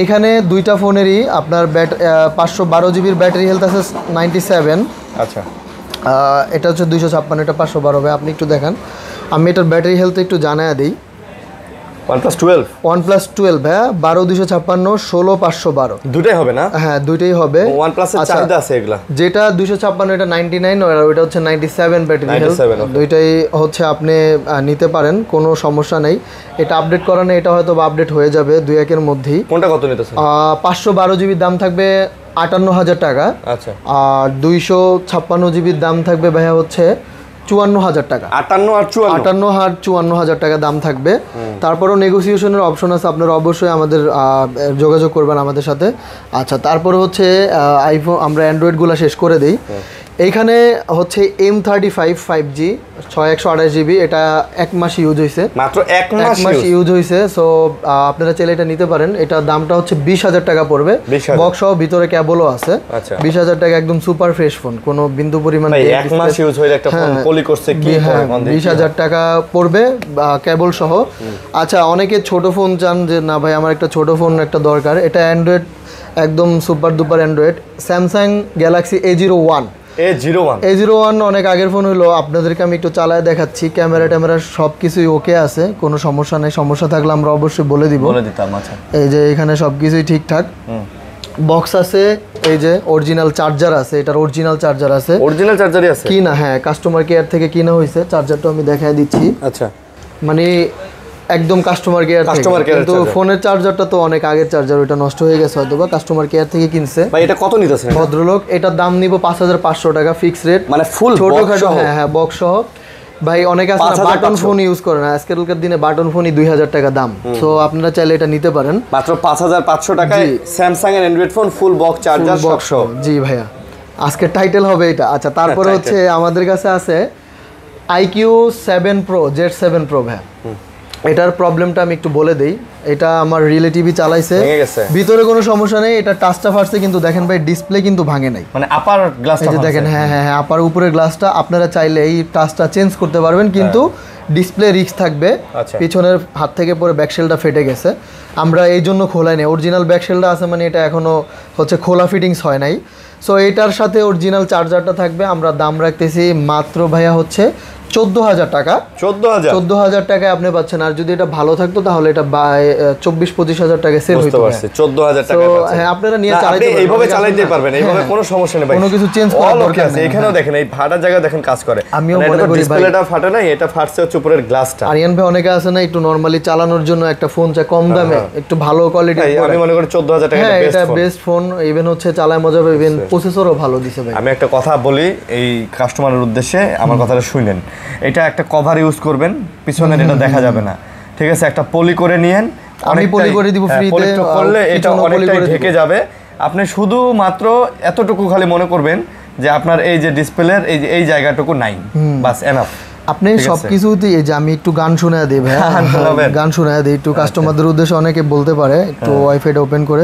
এইখানে দুইটা ফোনেরই আপনার 512GB ব্যাটারি হেলথ আছে 97। আচ্ছা, এটা হচ্ছে 256, এটা 512 ভাই। আপনি একটু দেখান, আমি এটার ব্যাটারি হেলথ একটু জানায় দিই। OnePlus 12 ভাইয়া, 12 256, 16 512 দুটাই হবে না? হ্যাঁ, দুইটাই হবে। OnePlus এর চাহিদা আছে এগুলা। যেটা 256 এটা 99, আর ওটা হচ্ছে 97 ব্যাটারি হেলথ। দুইটাই হচ্ছে আপনি নিতে পারেন, কোনো সমস্যা নেই। এটা আপডেট করা নেই, এটা হয়তো আপডেট হয়ে যাবে 2-1 মধ্যেই। কোনটা কত নিতেছেন? 512GB দাম থাকবে 58,000 টাকা। আচ্ছা, আর 256GB দাম থাকবে ভাইয়া হচ্ছে 54,000 টাকা। 58 আর 54,000 টাকা দাম থাকবে। তারপরও নেগোসিয়েশনের অপশন আছে, আপনারা অবশ্যই আমাদের যোগাযোগ করবেন আমাদের সাথে। আচ্ছা, তারপরে হচ্ছে আইফোন, আমরা অ্যান্ড্রয়েডগুলো শেষ করে দিই। এইখানে হচ্ছে M35 5G 6128GB, এটা 1 মাস ইউজ হয়েছে, মাত্র 1 মাস ইউজ হয়েছে। সো আপনারা চাইলে এটা নিতে পারেন। এটা দামটা হচ্ছে 20,000 টাকা পড়বে, বক্স সহ, ভিতরে কেবলও আছে। 20,000 টাকা, একদম সুপার ফ্রেশ ফোন, কোনো বিন্দু পরিমাণ। 1 মাস ইউজ হয়ে একটা ফোন পলি করছে কি, 20,000 টাকা পড়বে কেবল সহ। আচ্ছা, অনেকে ছোট ফোন চান যে না ভাই আমার একটা ছোট ফোন একটা দরকার, এটা অ্যান্ড্রয়েড একদম super duper Android, Samsung Galaxy A01 অনেক আগের ফোন হলো, আপনাদেরকে আমি একটু চালায় দেখাচ্ছি। ক্যামেরা সব কিছুই ওকে আছে, কোনো সমস্যা নেই। সমস্যা থাকলে আমরা অবশ্যই বলে দিতাম। আচ্ছা, এই যে এখানে সব কিছুই ঠিকঠাক, বক্স আছে, এই যে অরিজিনাল চার্জার আছে, এটার অরিজিনাল চার্জার আছে, অরিজিনাল চার্জারই আছে কিনা, হ্যাঁ, কাস্টমার কেয়ার থেকে কিনা হয়েছে। চার্জারটা আমি দেখায় দিচ্ছি। আচ্ছা, মানে একদম কাস্টমার কেয়ার, কিন্তু ফোনের চার্জারটা তো অনেক আগের চার্জার, ওটা নষ্ট হয়ে গেছে হয়তো, বা কাস্টমার কেয়ার থেকে কিনছে। ভাই এটা কত নিতেছেন ভদ্রলোক? এটার দাম নিব 5,500 টাকা ফিক্স রেট, মানে ফুল ছোটখাটো, হ্যাঁ বক্স সহ। ভাই অনেকে আছে না বাটন ফোন ইউজ করে না, আজকালকার দিনে বাটন ফোনই 2,000 টাকা দাম। সো আপনারা চাইলে এটা নিতে পারেন মাত্র 5,500 টাকায় স্যামসাং এর Android phone, full box charger box. জি ভাইয়া, আজকের টাইটেল হবে এটা। আচ্ছা, তারপরে হচ্ছে আমাদের কাছে আছে IQ 7 Pro, Z7 Pro ভাইয়া। এটার প্রবলেমটা আমি একটু বলে দেই। এটা আমার রিলেটিভই চালাইছে, ভিতরে কোনো সমস্যা নেই, এটা টাচটা ফাটছে, কিন্তু দেখেন ভাই ডিসপ্লে কিন্তু ভাঙে নাই, মানে আপার গ্লাসটা, এই যে দেখেন, হ্যাঁ, আপার উপরের গ্লাসটা আপনারা চাইলে এই টাচটা চেঞ্জ করতে পারবেন, কিন্তু ডিসপ্লে রিস্ক থাকবে। পিছনের হাত থেকে পরে ব্যাকশেলটা ফেটে গেছে, আমরা এই জন্য খোলাই নেই। অরিজিনাল ব্যাকশেলটা আছে, মানে এটা এখনো হচ্ছে খোলা ফিটিংস হয় নাই। সো এটার সাথে অরিজিনাল চার্জারটা থাকবে। আমরা দাম রাখতেছি মাত্র ভাইয়া হচ্ছে 14,000 টাকা। 14,000 টাকায় আপনি পাচ্ছেন। আর যদি এটা ভালো থাকতো তাহলে এটা 24-25,000 টাকায় সেল হইতো। 14,000 টাকা। হ্যাঁ, আপনারা নিয়ে চালাতে পারবেন, এইভাবে চালাতে পারবেন, এইভাবে কোনো সমস্যা নেই ভাই, কোনো কিছু চেঞ্জ করার দরকার নেই। এখানেও দেখেন এই ফাটার জায়গা দেখেন কাজ করে। আমিও মনে করি ডিসপ্লেটা ফাটে নাই, এটা ফাটছে হচ্ছে উপরের গ্লাসটা। আরিয়ান ভাই অনেকে আছে না একটু নরমালি চালানোর জন্য একটা ফোন চাই কম দামে, একটু ভালো কোয়ালিটি। আমি মনে করি 14,000 টাকা এটা বেস্ট ফোন। ইভেন হচ্ছে চালায় মজা পাবে, ইভেন প্রসেসরও ভালো দিছে ভাই। আমি একটা কথা বলি এই কাস্টমারের উদ্দেশ্যে, আমার কথাটা শুনেন। এটা একটা কভার ইউজ করবেন, পিছনে এটা দেখা যাবে না, ঠিক আছে? একটা পলি করে নিয়েন, আমি পলি করে দিব ফ্রিতে, করলে এটা অনেকটাই ঢেকে যাবে। আপনি শুধুমাত্র এতটুকু খালি মনে করবেন যে আপনার এই যে ডিসপ্লের এই জায়গাটুকু নাই, বাস এনাফ। আপনি সবকিছুতেই এই যে আমি একটু গান শোনায় দিই ভাই, গান শোনায় দিই একটু কাস্টমারদের উদ্দেশ্যে। অনেকে বলতে পারে একটু ওয়াইফাইটা ওপেন করে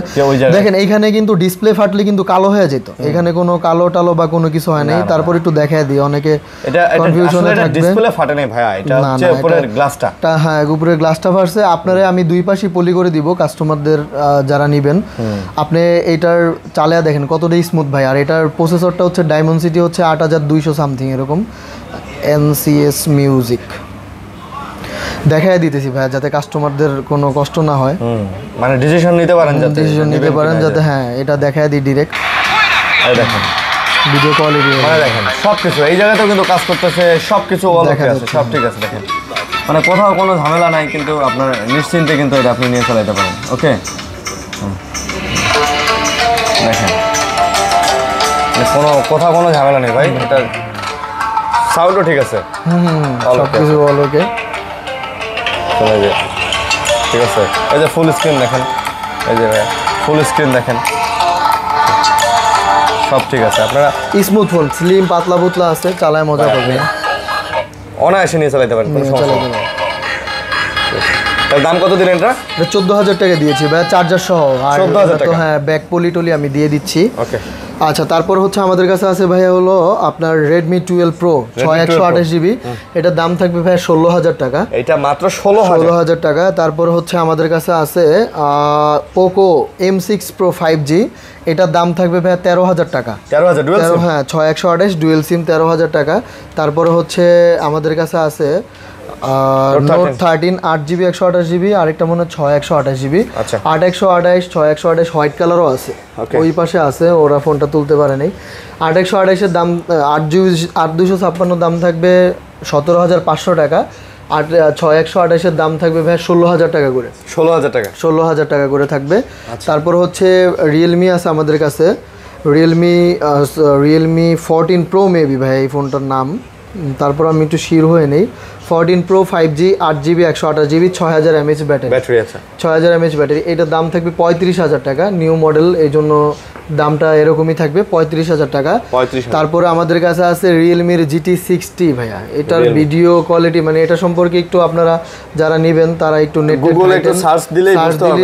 দেখেন, এইখানে কিন্তু ডিসপ্লে ফাটলে কিন্তু কালো হয়ে যেত, এখানে কোনো কালো টালো বা কোনো কিছু হয় নাই। তারপর একটু দেখায় দিই, অনেকে কনফিউশনে থাকবে। ডিসপ্লে ফাটে নাই ভাই, এটা হচ্ছে উপরের গ্লাসটা। হ্যাঁ, উপরের গ্লাসটা ফাটছে। আপনারে আমি দুই পাশে পলি করে দিব কাস্টমারদের যারা নেবেন। আপনি এটার চালিয়ে দেখেন কতটা স্মুথ ভাই। আর এটার প্রসেসরটা হচ্ছে ডায়মন্ডসিটি হচ্ছে 8200 সামথিং এরকম, NCS মিউজিক। দেখাই দিতেছি ভাই যাতে কাস্টমারদের কোনো কষ্ট না হয়, মানে ডিসিশন নিতে পারেন যাতে। হ্যাঁ, এটা দেখাই দিই ডিরেক্ট। এই দেখেন ভিডিও কোয়ালিটি, মানে দেখেন সবকিছু এই জায়গাতেও কিন্তু কাজ করতেছে, সবকিছু ওকে আছে, সব ঠিক আছে। দেখেন মানে কোথাও কোনো ঝামেলা নাই, কিন্তু আপনার নিশ্চিন্তে কিন্তু এটা আপনি নিয়ে চালাতে পারেন। ওকে, দেখেন কোথাও কোনো ঝামেলা নেই ভাই, এটা সাউন্ডও ঠিক আছে, সবকিছু ওকে চলে যায়, ঠিক আছে। এই যে ফুল স্ক্রিন দেখেন, এই যে ফুল স্ক্রিন দেখেন, সব ঠিক আছে। আপনারা স্মুথ ফোন, স্লিম পাতলা পুতলা আছে, চালায় মজা পাবেন, অনায়াসে নিয়ে চালাতে পারেন, কোনো সমস্যা নেই। তার দাম কত দিলেন? এটা 14,000 টাকা দিয়েছি ভাই, চার্জার সহ। আর 14,000 টাকা। হ্যাঁ, ব্যাক পলি টলি আমি দিয়ে দিচ্ছি। ওকে, আচ্ছা, তারপর হচ্ছে আমাদের কাছে আছে ভাইয়া হলো আপনার Redmi 12 Pro 6128GB। এটার দাম থাকবে ভাই 16,000 টাকা। এটা মাত্র 16,000 টাকা। তারপর হচ্ছে আমাদের কাছে আছে Poco M6 Pro 5G। এটার দাম থাকবে ভাই 13,000 টাকা। 13,000 ডুয়াল সিম? হ্যাঁ, 6128 ডুয়েল সিম, 13,000 টাকা। তারপর হচ্ছে আমাদের কাছে আছে Note 13 8GB 128GB, আরেকটা মনে হয় 6128GB। 8128 6128 হোয়াইট কালারও আছে, ওই পাশে আছে, ওরা ফোনটা তুলতে পারে নাই। 8128 এর দাম 8256 দাম থাকবে 17,500 টাকা। আর 6128 এর দাম থাকবে ভাই 16,000 টাকা করে। 16,000 টাকা করে থাকবে। তারপর হচ্ছে রিয়েলমি আছে আমাদের কাছে, রিয়েলমি 14 Pro মেবি ভাই এই ফোনটার নাম। তারপর আমি একটু শিওর হয়ে নেই। 14 Pro 5G 8GB 128GB 6000 mAh battery আছে, 6000 mAh ব্যাটারি। এটার দাম থাকবে 35,000 টাকা, নিউ মডেল, এই জন্য দামটা এরকমই থাকবে 35,000 টাকা। তারপরে আমাদের কাছে আছে রিয়েলমির GT60 ভাইয়া। এটার ভিডিও কোয়ালিটি মানে এটা সম্পর্কে একটু আপনারা যারা নেবেন তারা একটু গুগলে একটু সার্চ দিলেই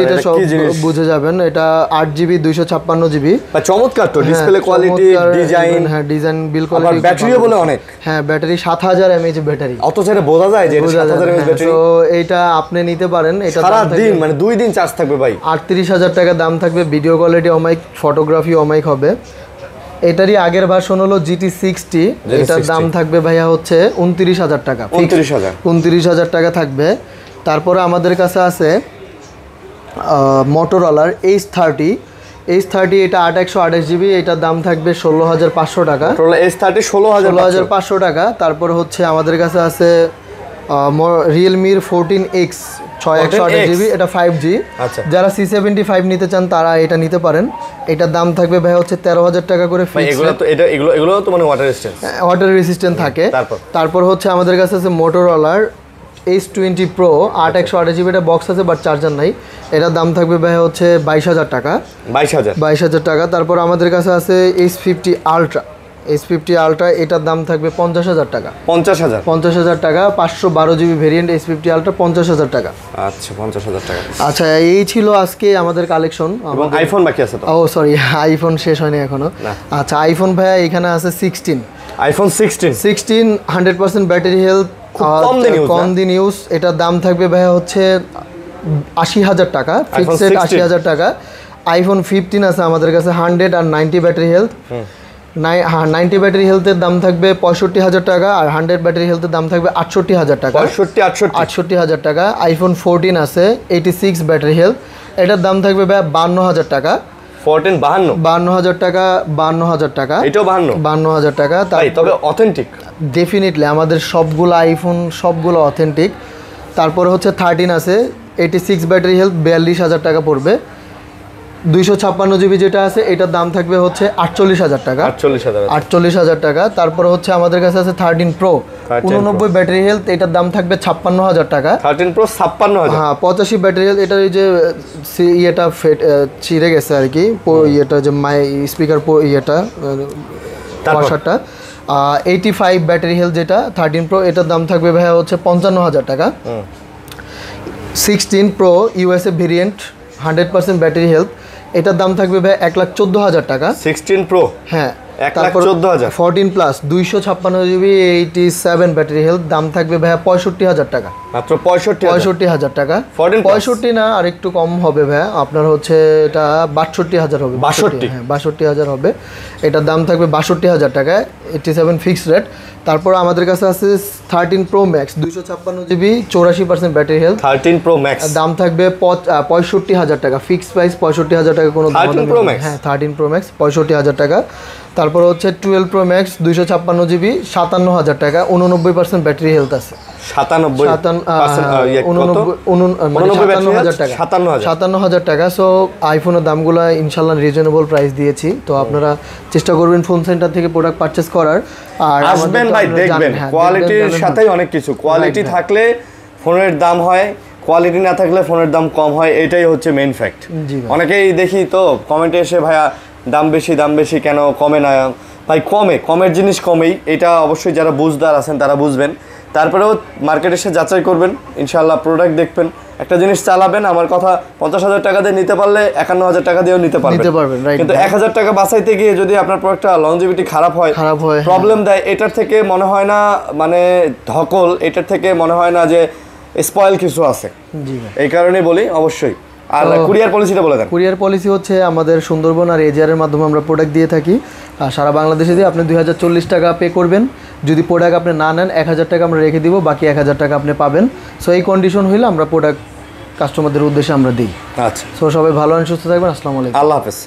এটা সব বুঝে যাবেন। এটা 8GB 256GB, চমৎকার তো ডিসপ্লে কোয়ালিটি, ডিজাইন, হ্যাঁ ডিজাইন, বিল কোয়ালিটি, ব্যাটারিও বলে অনেক। হ্যাঁ, ব্যাটারি 7000 mAh ব্যাটারি, অত ছেড়ে বোঝা যায় যে 7000 mAh ব্যাটারি। তো এটা আপনি নিতে পারেন। এটা সারা দিন মানে 2 দিন চার্জ থাকবে ভাই। 38,000 টাকা দাম থাকবে, ভিডিও কোয়ালিটি অমাইক, ফটোগ্রাফি অমাইক হবে। এটারই আগের ভার্সন হলো GT60, এটার দাম থাকবে ভাইয়া হচ্ছে 29,000 টাকা, 29,000 টাকা থাকবে। তারপরে আমাদের কাছে আছে মোটরোলার H30, এটা 8128GB, এটার দাম থাকবে 16,500 টাকা। H30 16,500 টাকা। তারপর হচ্ছে আমাদের কাছে আছে রিয়েলমির 14X 6128GB, এটা 5G। যারা C75 নিতে চান তারা এটা নিতে পারেন। এটার দাম থাকবে ভাই হচ্ছে 13,000 টাকা করে। এগুলো তো মানে ওয়াটার রেসিস্ট্যান্ট থাকে। তারপর হচ্ছে আমাদের কাছে আছে মোটরোলার H20 Pro 8128GB, এটা বক্স আছে বাট চার্জার নাই। এটার দাম থাকবে ভাই হচ্ছে 22,000 টাকা। 22,000 টাকা। তারপর আমাদের কাছে আছে H50 Ultra, এটার দাম থাকবে 50,000 টাকা। 50,000 টাকা, 512GB ভেরিয়েন্ট H50 Ultra 50,000 টাকা। আচ্ছা, 50,000 টাকা। আচ্ছা, এই ছিল আজকে আমাদের কালেকশন। এবং আইফোন বাকি আছে তো? ও সরি, আইফোন শেষ হয়নি এখনো। আচ্ছা, আইফোন ভাইয়া এখানে আছে 16, আইফোন 16 100% ব্যাটারি হেলথ, কম দিন ইউজ। এটার দাম থাকবে ভাইয়া হচ্ছে 80,000 টাকা, ফিক্সড 80,000 টাকা। আইফোন 15 আছে আমাদের কাছে 100 আর 90 ব্যাটারি হেলথ। 90 ব্যাটারি হেলথের দাম থাকবে 65,000 টাকা, আর 100 ব্যাটারি হেলথের দাম থাকবে 68,000 টাকা। 68,000 টাকা। আইফোন 14 আছে 86 ব্যাটারি হেলথ, এটার দাম থাকবে ভাই 52,000 টাকা। 14 52,000 টাকা। 52,000 টাকা, এটাও 52,000 টাকা। তবে অথেন্টিক ডেফিনেটলি আমাদের সবগুলো আইফোন সবগুলো অথেন্টিক। তারপরে হচ্ছে 13 আছে 86 ব্যাটারি হেলথ, 42,000 টাকা পড়বে। 256 জিবি যেটা আছে এটার দাম থাকবে হচ্ছে 48,000 টাকা। 48,000 টাকা। তারপরে হচ্ছে আমাদের কাছে আছে 13 প্রো 89 ব্যাটারি হেলথ, এটার দাম থাকবে 56,000 টাকা। 13 প্রো 56,000। হ্যাঁ 85 ব্যাটারি হেলথ, এটার এই যে ইয়েটা ছিঁড়ে গেছে আর কি, ইয়েটা যে স্পিকার ইয়েটা ওয়াশারটা। 85 ব্যাটারি হেলথ যেটা 13 প্রো, এটার দাম থাকবে ভাইয়া হচ্ছে 55,000 টাকা। 16 pro USA variant 100% battery health, এটার দাম থাকবে ভাই 1,14,000 টাকা। 16 প্রো, হ্যাঁ 1,14,000। 14 প্লাস 256 জিবি 87 ব্যাটারি হেলথ, দাম থাকবে ভাইয়া 65,000 টাকা। মাত্র 65,000 টাকা। 65 না, আর একটু কম হবে ভাইয়া, আপনার হচ্ছে এটা 62,000 হবে। 62, হ্যাঁ 62,000 হবে। এটার দাম থাকবে 62,000 টাকা, 87 ফিক্সড রেট। তারপর আমাদের কাছে আছে 13 pro max 256 GB 84% battery health. 13 pro max দাম থাকবে 65,000 টাকা, ফিক্সড প্রাইস 65,000 টাকা, কোনো দাম নেই। হ্যাঁ 13 প্রো ম্যাক্স 65,000 টাকা। তারপর হচ্ছে 12 প্রো ম্যাক্স 256 জিবি 57,000 টাকা, 89% ব্যাটারি হেলথ আছে। 57,000 টাকা। সো আইফোনের দামগুলো ইনশাল্লাহ রিজনেবল প্রাইস দিয়েছি, তো আপনারা চেষ্টা করবেন ফোন সেন্টার থেকে প্রোডাক্ট পারচেজ করার। আর আসবেন ভাই, দেখবেন কোয়ালিটির সাথেই অনেক কিছু, কোয়ালিটি থাকলে ফোনের দাম হয়, কোয়ালিটি না থাকলে ফোনের দাম কম হয়, এটাই হচ্ছে মেইন ফ্যাক্ট। অনেকেই দেখি তো কমেন্টে এসে ভাইয়া দাম বেশি কেন কমে না, ভাই কমের জিনিস কমেই, এটা অবশ্যই যারা বুঝদার আছেন তারা বুঝবেন। তারপরেও মার্কেটে এসে যাচাই করবেন, ইনশাল্লাহ প্রোডাক্ট দেখবেন, একটা জিনিস চালাবেন। আমার কথা 50,000 টাকা দিয়ে নিতে পারলে 51,000 টাকা দিয়েও নিতে পারবেন, কিন্তু 1,000 টাকা বাঁচাইতে গিয়ে যদি আপনার প্রোডাক্টটা লংজিভিটি খারাপ হয় প্রবলেম দেয়, এটার থেকে মনে হয় না মানে ধকল, এটার থেকে মনে হয় না যে স্পয়েল কিছু আছে। এই কারণেই বলি অবশ্যই। আর কুরিয়ার পলিসিটা বলে দেন। কুরিয়ার পলিসি হচ্ছে আমাদের সুন্দরবন আর এজিআর এর মাধ্যমে আমরা প্রোডাক্ট দিয়ে থাকি। আর সারা বাংলাদেশে দিয়ে আপনি 2040 টাকা পে করবেন, যদি প্রোডাক্ট আপনি না নেন 1,000 টাকা আমরা রেখে দিব, বাকি 1,000 টাকা আপনি পাবেন। সো এই কন্ডিশন হইলে আমরা প্রোডাক্ট কাস্টমারদের উদ্দেশ্যে আমরা দিই। আচ্ছা, সো সবাই ভালো আর সুস্থ থাকবেন। আসসালামু আলাইকুম। আল্লাহ হাফেজ।